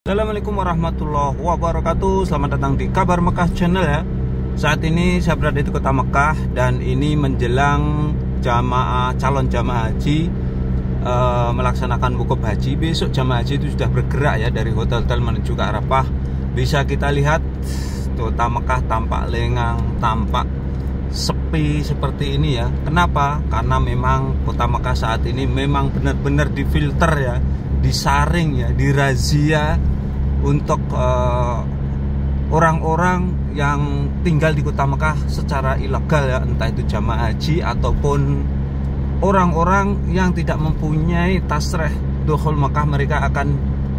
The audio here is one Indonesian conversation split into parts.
Assalamualaikum warahmatullahi wabarakatuh. Selamat datang di Kabar Mekah Channel ya. Saat ini saya berada di kota Mekah dan ini menjelang calon jamaah haji melaksanakan wukuf haji. Besok jamaah haji itu sudah bergerak ya dari hotel-hotel menuju ke Arafah. Bisa kita lihat kota Mekah tampak lengang, tampak sepi seperti ini ya. Kenapa? Karena memang kota Mekah saat ini memang benar-benar difilter ya, disaring ya, dirazia untuk orang-orang yang tinggal di kota Mekah secara ilegal ya, entah itu jamaah haji ataupun orang-orang yang tidak mempunyai tasreh dukhul Mekah, mereka akan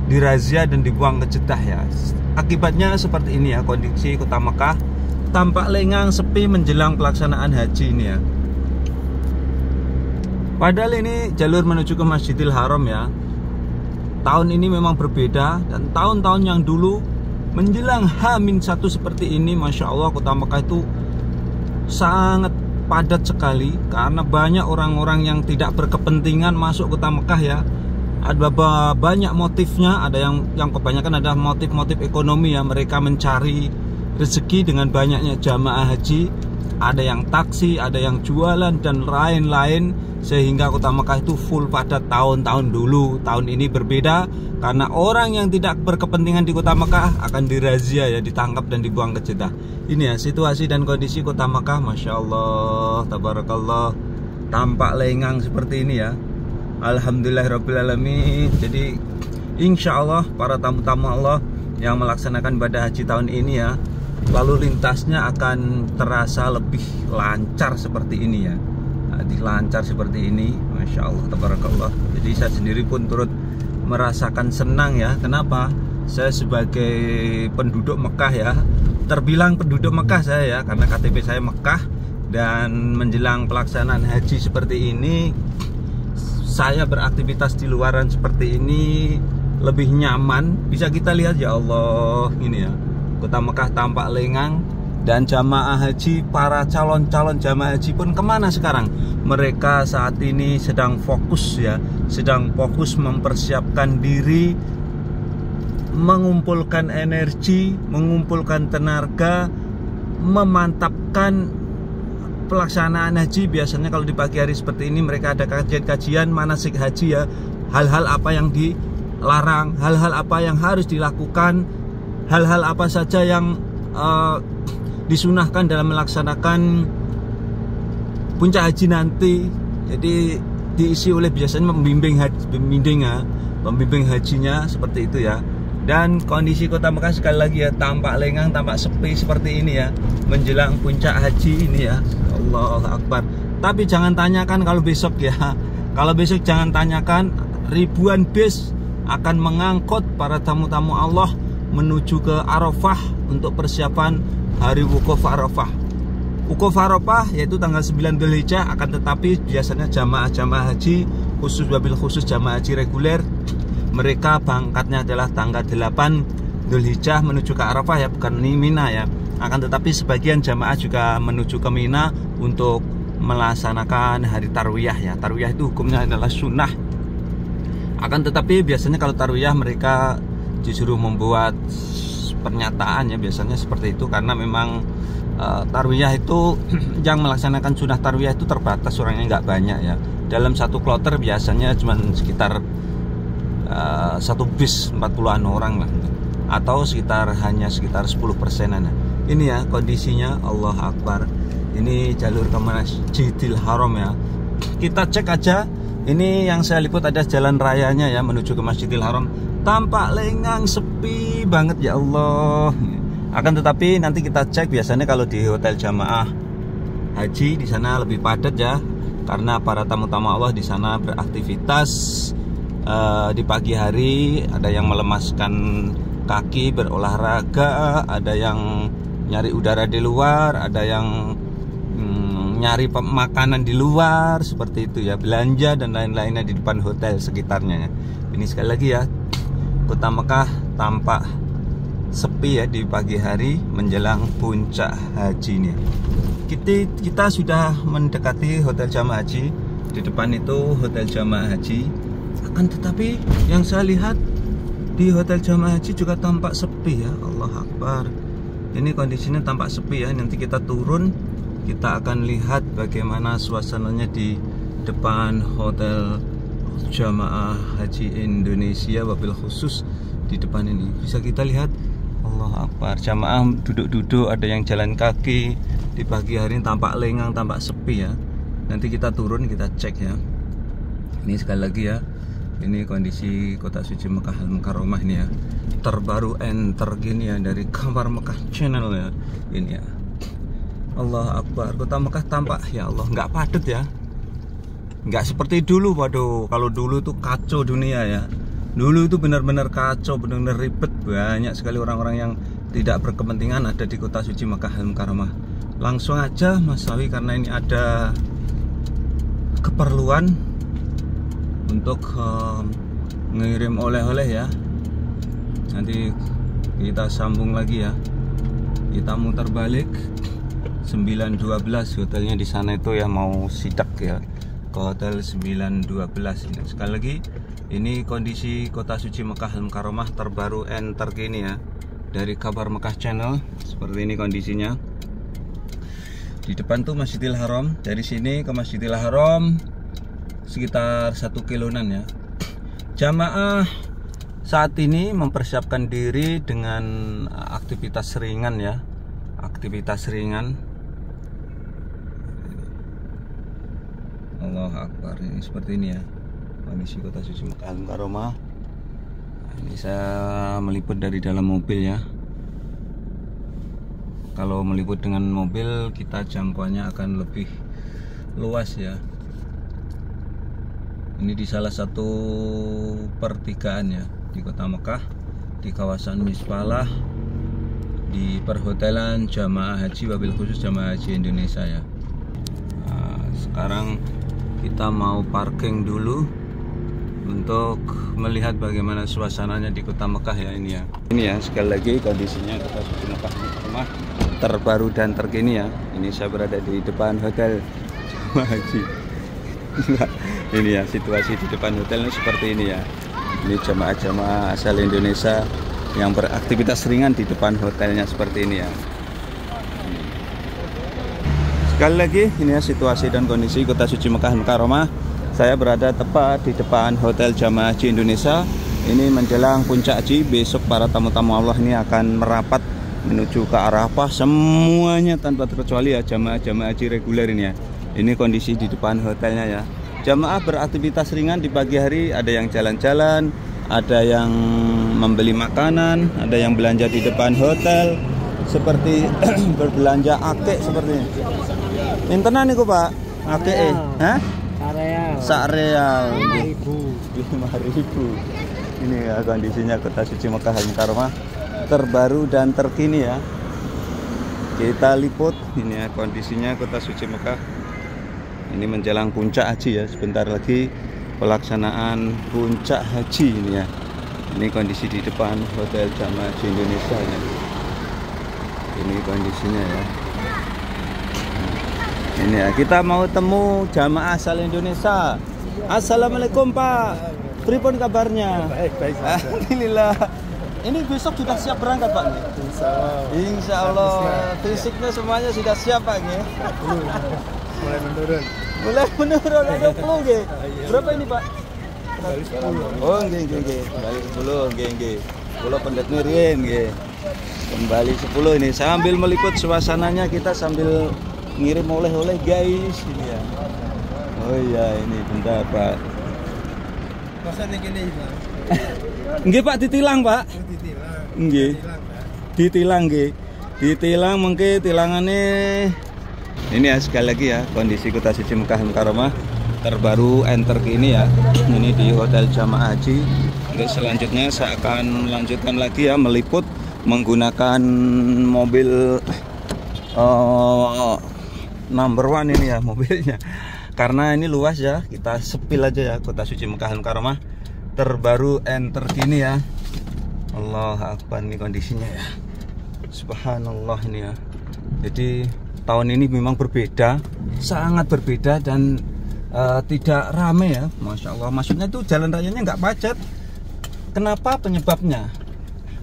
dirazia dan dibuang ke Jeddah ya. Akibatnya seperti ini ya, kondisi kota Mekah tampak lengang sepi menjelang pelaksanaan haji ini ya. Padahal ini jalur menuju ke Masjidil Haram ya. Tahun ini memang berbeda dan tahun-tahun yang dulu menjelang H-1 seperti ini, Masya Allah kota Mekah itu sangat padat sekali karena banyak orang-orang yang tidak berkepentingan masuk kota Mekah ya. Ada banyak motifnya, ada yang kebanyakan adalah motif-motif ekonomi ya. Mereka mencari rezeki dengan banyaknya jamaah haji, ada yang taksi, ada yang jualan dan lain-lain, sehingga kota Mekah itu full padat tahun-tahun dulu. Tahun ini berbeda karena orang yang tidak berkepentingan di kota Mekah akan dirazia ya, ditangkap dan dibuang ke Jeddah. Ini ya situasi dan kondisi kota Mekah, Masya Allah, tabarakallah, tampak lengang seperti ini ya. Alhamdulillahirrabbilalamin. Jadi insya Allah para tamu-tamu Allah yang melaksanakan ibadah haji tahun ini ya, lalu lintasnya akan terasa lebih lancar seperti ini ya. Lancar seperti ini, Masya Allah, tabarakallah. Jadi saya sendiri pun turut merasakan senang ya. Kenapa? Saya sebagai penduduk Mekah ya, terbilang penduduk Mekah saya ya, karena KTP saya Mekah. Dan menjelang pelaksanaan haji seperti ini, saya beraktivitas di luaran seperti ini lebih nyaman. Bisa kita lihat ya Allah, ini ya, kota Mekah tampak lengang. Dan jamaah haji, para calon-calon jamaah haji pun kemana sekarang? Mereka saat ini sedang fokus ya, sedang fokus mempersiapkan diri, mengumpulkan energi, mengumpulkan tenaga, memantapkan pelaksanaan haji. Biasanya kalau di pagi hari seperti ini mereka ada kajian-kajian manasik haji ya, hal-hal apa yang dilarang, hal-hal apa yang harus dilakukan, hal-hal apa saja yang disunahkan dalam melaksanakan puncak haji nanti. Jadi diisi oleh biasanya pembimbing hajinya seperti itu ya. Dan kondisi kota Mekah sekali lagi ya, tampak lengang, tampak sepi seperti ini ya menjelang puncak haji ini ya. Allahu Akbar. Tapi jangan tanyakan kalau besok ya. Kalau besok jangan tanyakan, ribuan bis akan mengangkut para tamu-tamu Allah menuju ke Arafah untuk persiapan hari wukuf Arafah. Wukuf Arafah yaitu tanggal 9 Dzulhijjah, akan tetapi biasanya jamaah-jamaah haji khusus, wabil khusus jamaah haji reguler, mereka berangkatnya adalah tanggal 8 Dzulhijjah menuju ke Arafah ya, bukan Mina ya. Akan tetapi sebagian jamaah juga menuju ke Mina untuk melaksanakan hari tarwiyah ya. Tarwiyah itu hukumnya adalah sunnah. Akan tetapi biasanya kalau tarwiyah mereka disuruh membuat pernyataan ya, biasanya seperti itu, karena memang tarwiyah itu yang melaksanakan sunnah tarwiyah itu terbatas, orangnya nggak banyak ya. Dalam satu kloter biasanya cuma sekitar satu bis 40-an orang lah, atau hanya sekitar 10%-an. Ini ya kondisinya, Allah Akbar. Ini jalur ke Masjidil Haram ya. Kita cek aja. Ini yang saya liput ada jalan rayanya ya menuju ke Masjidil Haram. Tampak lengang, sepi banget ya Allah. Akan tetapi nanti kita cek, biasanya kalau di hotel jamaah haji di sana lebih padat ya, karena para tamu-tamu Allah di sana beraktivitas di pagi hari. Ada yang melemaskan kaki, berolahraga, ada yang nyari udara di luar, ada yang nyari makanan di luar seperti itu ya, belanja dan lain-lainnya di depan hotel sekitarnya ya. Ini sekali lagi ya, kota Mekah tampak sepi ya di pagi hari menjelang puncak haji ini. Kita sudah mendekati hotel jamaah haji. Di depan itu hotel jamaah haji. Akan tetapi yang saya lihat Di Hotel Jamaah Haji juga tampak sepi ya. Allah Akbar. Ini kondisinya tampak sepi ya. Nanti kita turun, kita akan lihat bagaimana suasananya di depan Hotel Jamaah Haji Indonesia, wabil khusus di depan ini. Bisa kita lihat, Allah Akbar, jamaah duduk-duduk, ada yang jalan kaki. Di pagi hari ini tampak lengang, tampak sepi ya. Nanti kita turun, kita cek ya. Ini sekali lagi ya, ini kondisi Kota Suci Mekah Al-Mukarramah ini ya. Terbaru enter gini ya dari Kabar Mekah Channel ya. Ini ya, Allah Akbar, Kota Mekah tampak ya Allah nggak padat ya. Nggak seperti dulu. Waduh, kalau dulu tuh kacau dunia ya. Dulu itu benar-benar kacau, benar-benar ribet. Banyak sekali orang-orang yang tidak berkepentingan ada di Kota Suci Mekah Al-Mukarramah. Langsung aja Mas Sawi, karena ini ada keperluan untuk ngirim oleh-oleh ya. Nanti kita sambung lagi ya. Kita muter balik 912, hotelnya di sana itu ya, mau sidak ya ke Hotel 912 ini. Sekali lagi, ini kondisi Kota Suci Mekah Al-Mukarramah terbaru and terkini ya dari Kabar Mekah Channel. Seperti ini kondisinya. Di depan tuh Masjidil Haram. Dari sini ke Masjidil Haram sekitar 1 kiloan ya. Jamaah saat ini mempersiapkan diri dengan aktivitas ringan ya. Aktivitas ringan. Allah Akbar, ini seperti ini ya kondisi Kota Suci Mekah Al-Mukarramah. Ini saya meliput dari dalam mobil ya. Kalau meliput dengan mobil, kita jangkauannya akan lebih luas ya. Ini di salah satu pertigaan ya di Kota Mekah, di kawasan Misfalah, di perhotelan Jamaah Haji, wabil khusus Jamaah Haji Indonesia ya. Nah, sekarang kita mau parking dulu untuk melihat bagaimana suasananya di Kota Mekah ya ini ya. Ini ya, sekali lagi kondisinya Kota Suci Mekah Al-Mukarramah terbaru dan terkini ya. Ini saya berada di depan Hotel Jamaah Haji. Ini ya, situasi di depan hotelnya seperti ini ya. Ini jamaah-jamaah asal Indonesia yang beraktivitas ringan di depan hotelnya seperti ini ya. Sekali lagi, ini ya situasi dan kondisi Kota Suci Mekah Al-Mukarramah. Saya berada tepat di depan Hotel Jamaah Haji Indonesia. Ini menjelang puncak haji. Besok para tamu-tamu Allah ini akan merapat menuju ke Arafah. Semuanya tanpa terkecuali ya, jamaah-jamaah haji reguler ini ya. Ini kondisi di depan hotelnya ya. Jamaah beraktivitas ringan di pagi hari. Ada yang jalan-jalan, ada yang membeli makanan, ada yang belanja di depan hotel, seperti berbelanja akek seperti ini. Internet nih Pak, akek hah? Sareal 5.000. Ini ya kondisinya Kota Suci Mekah Al-Mukarramah terbaru dan terkini ya. Kita liput ini ya kondisinya Kota Suci Mekah. Ini menjelang puncak haji ya, sebentar lagi pelaksanaan puncak haji ini ya. Ini kondisi di depan Hotel Jamaah Haji Indonesia ya. Ini kondisinya ya. Ini ya, kita mau temu jamaah asal Indonesia. Assalamualaikum Pak. Pripun kabarnya? Baik. Alhamdulillah. Ini besok sudah siap berangkat Pak? Insya Allah. Fisiknya semuanya sudah siap Pak? Mulai menurun. Ada flu nggih. Berapa ini Pak? Kembali 10. Oh nggih. Kembali 10 nggih. Kula pendet riyen nggih. Kembali 10 ini. Sambil meliput suasananya, kita sambil ngirim oleh-oleh guys ini ya. Oh iya, ini bentar Pak. Masa ning kene iki, Pak? Nggih Pak, ditilang Pak. Ditilang. Nggih. Ditilang nggih. Ditilang mengke tilangane. Ini ya sekali lagi ya kondisi Kota Suci Mekah Al-Mukarramah terbaru enter ini ya. Ini di Hotel Jamaah Haji. Untuk selanjutnya saya akan melanjutkan lagi ya meliput menggunakan mobil number one ini ya mobilnya. Karena ini luas ya, kita sepil aja ya Kota Suci Mekah Al-Mukarramah terbaru enter ini ya. Allah Akbar, ini kondisinya ya. Subhanallah ini ya. Jadi tahun ini memang berbeda, sangat berbeda dan tidak rame ya, Masya Allah. Maksudnya tuh jalan rayanya nggak macet, Kenapa penyebabnya?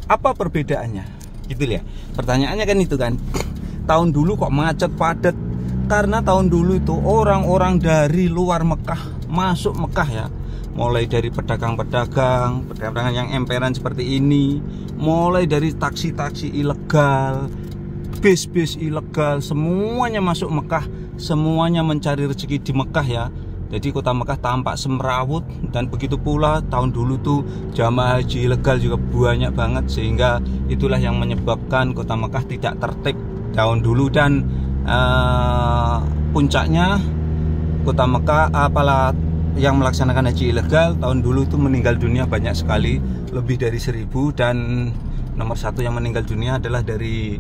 Apa perbedaannya? Gitu ya. Pertanyaannya kan itu kan. Tahun dulu kok macet padat? Karena tahun dulu itu orang-orang dari luar Mekah masuk Mekah ya. Mulai dari pedagang-pedagang yang emperan seperti ini, mulai dari taksi-taksi ilegal, bis-bis ilegal, semuanya masuk Mekah, semuanya mencari rezeki di Mekah ya. Jadi kota Mekah tampak semrawut, dan begitu pula tahun dulu tuh jamaah haji ilegal juga banyak banget, sehingga itulah yang menyebabkan kota Mekah tidak tertib tahun dulu. Dan puncaknya kota Mekah apalah yang melaksanakan haji ilegal tahun dulu itu meninggal dunia banyak sekali, lebih dari 1000, dan nomor 1 yang meninggal dunia adalah dari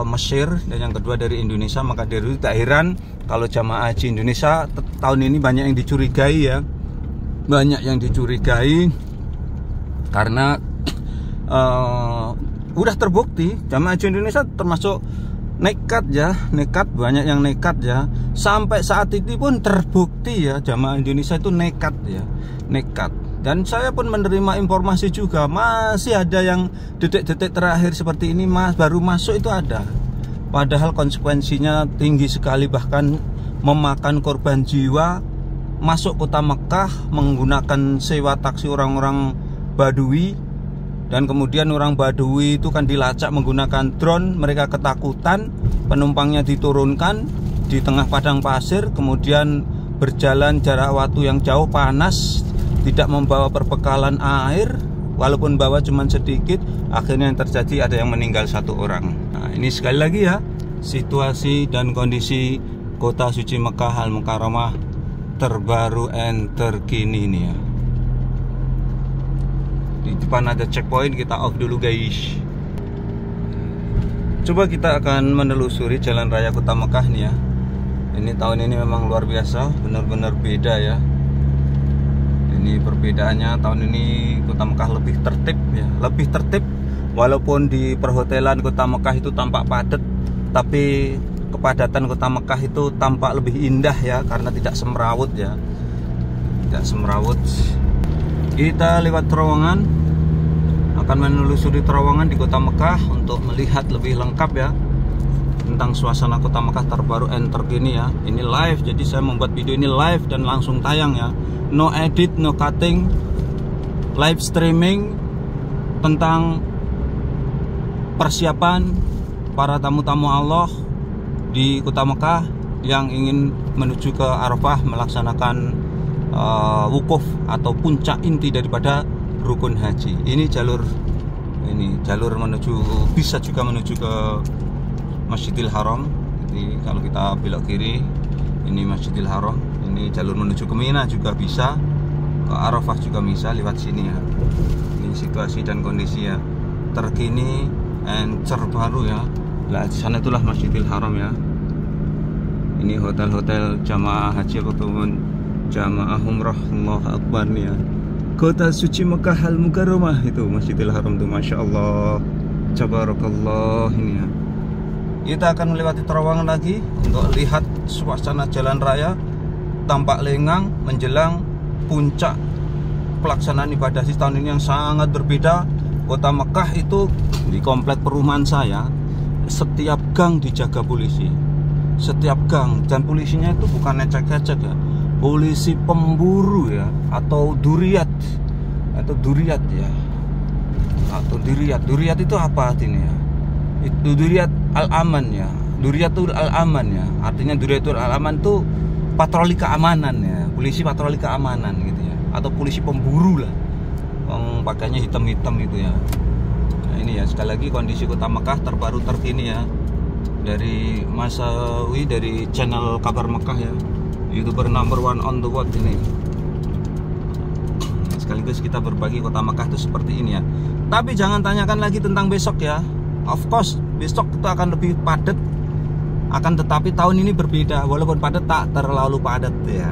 Mesir, dan yang kedua dari Indonesia. Maka dari itu tak heran kalau jamaah haji Indonesia tahun ini banyak yang dicurigai ya, banyak yang dicurigai karena udah terbukti jamaah haji Indonesia termasuk nekat ya, banyak yang nekat ya. Sampai saat itu pun terbukti ya, jamaah Indonesia itu nekat ya, nekat. Dan saya pun menerima informasi juga masih ada yang detik-detik terakhir seperti ini baru masuk itu ada. Padahal konsekuensinya tinggi sekali, bahkan memakan korban jiwa. Masuk kota Mekah menggunakan sewa taksi orang-orang Badui, dan kemudian orang Badui itu kan dilacak menggunakan drone. Mereka ketakutan, penumpangnya diturunkan di tengah padang pasir, kemudian berjalan jarak waktu yang jauh, panas, tidak membawa perbekalan air, walaupun bawa cuma sedikit. Akhirnya yang terjadi ada yang meninggal 1 orang. Nah, ini sekali lagi ya, situasi dan kondisi kota suci Mekah Al-Mukarramah terbaru and terkini ini ya. Di depan ada checkpoint, kita off dulu guys. Coba kita akan menelusuri jalan raya kota Mekah nih ya. Ini tahun ini memang luar biasa, benar-benar beda ya. Ini perbedaannya, tahun ini kota Mekah lebih tertib ya, lebih tertib. Walaupun di perhotelan kota Mekah itu tampak padat, tapi kepadatan kota Mekah itu tampak lebih indah ya, karena tidak semrawut ya, tidak semrawut. Kita lewat terowongan, akan menelusuri terowongan di kota Mekah untuk melihat lebih lengkap ya tentang suasana kota Mekah terbaru and terkini ya. Ini live, jadi saya membuat video ini live dan langsung tayang ya. No edit, no cutting, live streaming tentang persiapan para tamu-tamu Allah di kota Mekah yang ingin menuju ke Arafah melaksanakan wukuf atau puncak inti daripada rukun haji. Ini jalur menuju, bisa juga menuju ke Masjidil Haram. Jadi kalau kita belok kiri ini Masjidil Haram, ini jalur menuju ke Mina juga bisa, ke Arafah juga bisa lewat sini ya. Ini situasi dan kondisi ya terkini and terbaru ya. Lah di sana itulah Masjidil Haram ya. Ini hotel-hotel jamaah haji ataupun jamaah umrah. Allahu Akbar nih ya. Kota suci Mekah Al-Mukarramah itu Masjidil Haram tuh, Masya Allah, Tabarakallah ini ya. Kita akan melewati terowongan lagi untuk lihat suasana jalan raya tampak lengang menjelang puncak pelaksanaan ibadah haji tahun ini yang sangat berbeda. Kota Mekah itu di komplek perumahan saya, setiap gang dijaga polisi, setiap gang, dan polisinya itu bukan ecek-ecek ya, polisi pemburu ya, atau duriat ya, atau duriat itu apa artinya ya? Itu duriat al-aman ya, duriatul al-aman ya, artinya duriatul al-aman tuh patroli keamanan ya, polisi patroli keamanan gitu ya, atau polisi pemburu lah, yang pakainya hitam-hitam itu ya. Nah ini ya, sekali lagi kondisi kota Mekah terbaru terkini ya, dari Mas Sawi dari channel Kabar Mekah ya, YouTuber number 1 on the world ini. Sekaligus kita berbagi kota Mekah itu seperti ini ya. Tapi jangan tanyakan lagi tentang besok ya. Of course besok itu akan lebih padat, akan tetapi tahun ini berbeda. Walaupun padat tak terlalu padat ya.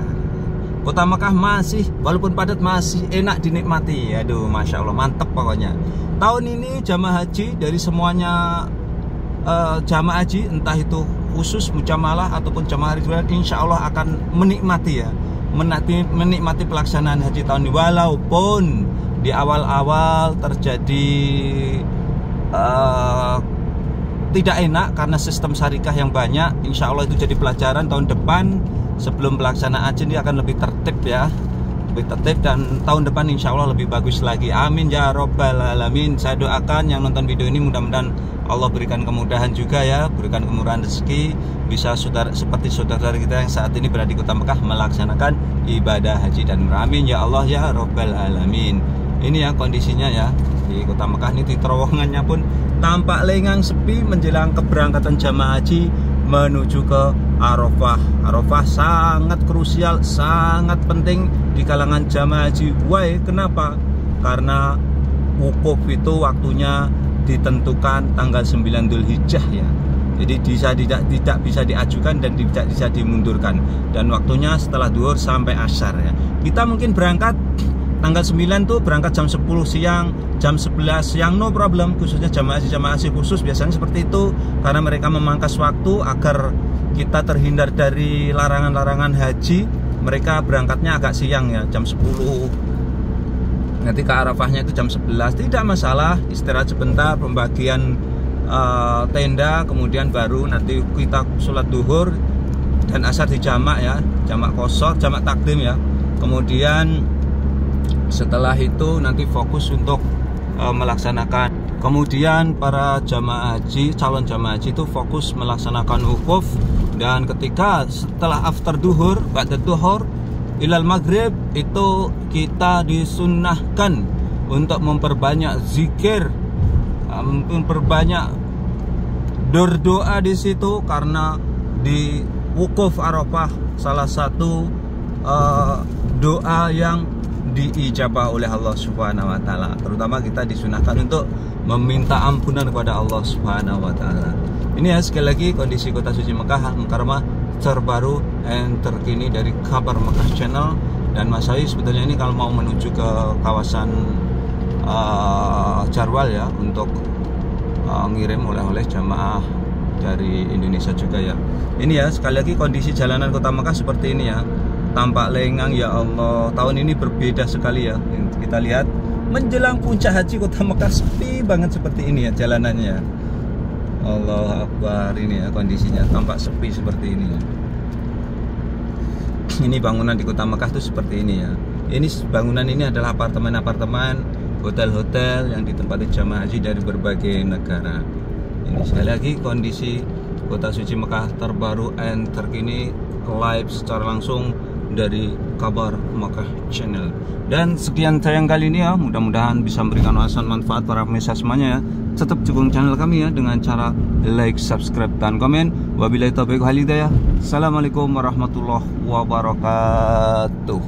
Kota Mekah masih, walaupun padat masih enak dinikmati. Aduh, Masya Allah, mantep pokoknya. Tahun ini jamaah haji dari semuanya jamaah haji, entah itu khusus mujamalah ataupun jamaah reguler, insya Allah akan menikmati ya, menikmati pelaksanaan haji tahun ini. Walaupun di awal-awal terjadi tidak enak karena sistem syarikah yang banyak. Insya Allah itu jadi pelajaran tahun depan sebelum pelaksanaan haji ini akan lebih tertib ya, lebih tertib, dan tahun depan insya Allah lebih bagus lagi. Amin ya robbal alamin. Saya doakan yang nonton video ini mudah-mudahan Allah berikan kemudahan juga ya, berikan kemurahan rezeki, bisa seperti saudara kita yang saat ini berada di kota Mekah melaksanakan ibadah haji dan umrah. Amin ya Allah ya robbal alamin. Ini ya kondisinya ya di kota Mekah ini, di terowongannya pun tampak lengang sepi menjelang keberangkatan jamaah haji menuju ke Arafah. Arafah sangat krusial, sangat penting di kalangan jamaah haji. Why? Kenapa? Karena wukuf itu waktunya ditentukan tanggal 9 Dzulhijjah ya. Jadi tidak bisa diajukan dan tidak bisa dimundurkan. Dan waktunya setelah duhur sampai asyar ya. Kita mungkin berangkat tanggal 9 tuh berangkat jam 10 siang, jam 11 siang, no problem. Khususnya jamaah haji khusus biasanya seperti itu, karena mereka memangkas waktu agar kita terhindar dari larangan-larangan haji. Mereka berangkatnya agak siang ya, jam 10. Nanti ke Arafahnya itu jam 11. Tidak masalah, istirahat sebentar, pembagian tenda, kemudian baru nanti kita sholat duhur dan asar di jamak ya, jamak qashar, jamak takdim ya. Kemudian setelah itu nanti fokus untuk melaksanakan. Kemudian para jamaah haji, calon jamaah haji itu fokus melaksanakan wukuf. Dan ketika setelah after duhur, ba'da duhur ilal maghrib, itu kita disunnahkan untuk memperbanyak zikir, memperbanyak berdoa di situ, karena di wukuf Arafah salah satu doa yang diijabah oleh Allah Subhanahu wa taala. Terutama kita disunahkan untuk meminta ampunan kepada Allah Subhanahu wa taala. Ini ya sekali lagi kondisi kota suci Mekah Al-Mukarramah terbaru dan terkini dari Kabar Mekah Channel. Dan Mas Sawi sebetulnya ini kalau mau menuju ke kawasan Jarwal ya, untuk ngirim oleh-oleh jamaah dari Indonesia juga ya. Ini ya sekali lagi kondisi jalanan kota Mekah seperti ini ya. Tampak lengang ya Allah. Tahun ini berbeda sekali ya. Kita lihat menjelang puncak haji kota Mekah sepi banget seperti ini ya jalanannya. Allahu Akbar, ini ya kondisinya, tampak sepi seperti ini ya. Ini bangunan di kota Mekah tuh seperti ini ya. Ini bangunan ini adalah apartemen-apartemen, hotel-hotel yang ditempati jamaah haji dari berbagai negara. Ini sekali lagi kondisi kota suci Mekah terbaru dan terkini live secara langsung dari Kabar Mekah Channel. Dan sekian tayang kali ini ya, mudah-mudahan bisa memberikan wawasan manfaat para pemirsa semuanya ya. Tetap dukung channel kami ya dengan cara like, subscribe, dan komen. Wabillahi taufiq wal hidayah. Assalamualaikum warahmatullahi wabarakatuh.